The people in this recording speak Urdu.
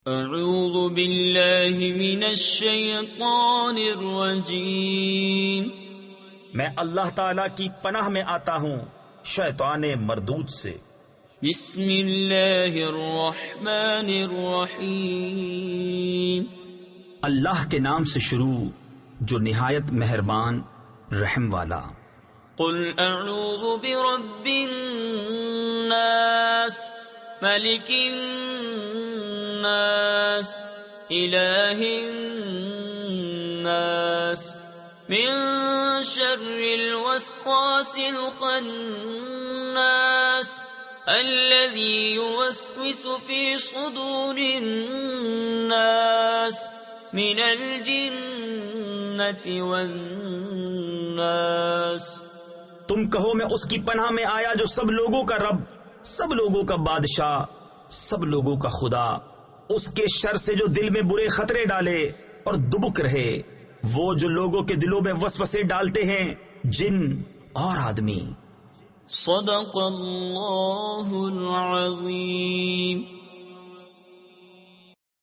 اعوذ باللہ من الشیطان الرجیم، میں اللہ تعالی کی پناہ میں آتا ہوں شیطان مردود سے۔ بسم اللہ الرحمن الرحیم، اللہ کے نام سے شروع جو نہایت مہربان رحم والا۔ قل اعوذ برب الناس ملک الناس الہ الناس من شر الوسواس الخناس الذي يوسوس في صدور الناس من الجنة والناس۔ تم کہو میں اس کی پناہ میں آیا جو سب لوگوں کا رب، سب لوگوں کا بادشاہ، سب لوگوں کا خدا، اس کے شر سے جو دل میں برے خطرے ڈالے اور دبک رہے، وہ جو لوگوں کے دلوں میں وسوسے ڈالتے ہیں، جن اور آدمی۔ صدق اللہ العظیم۔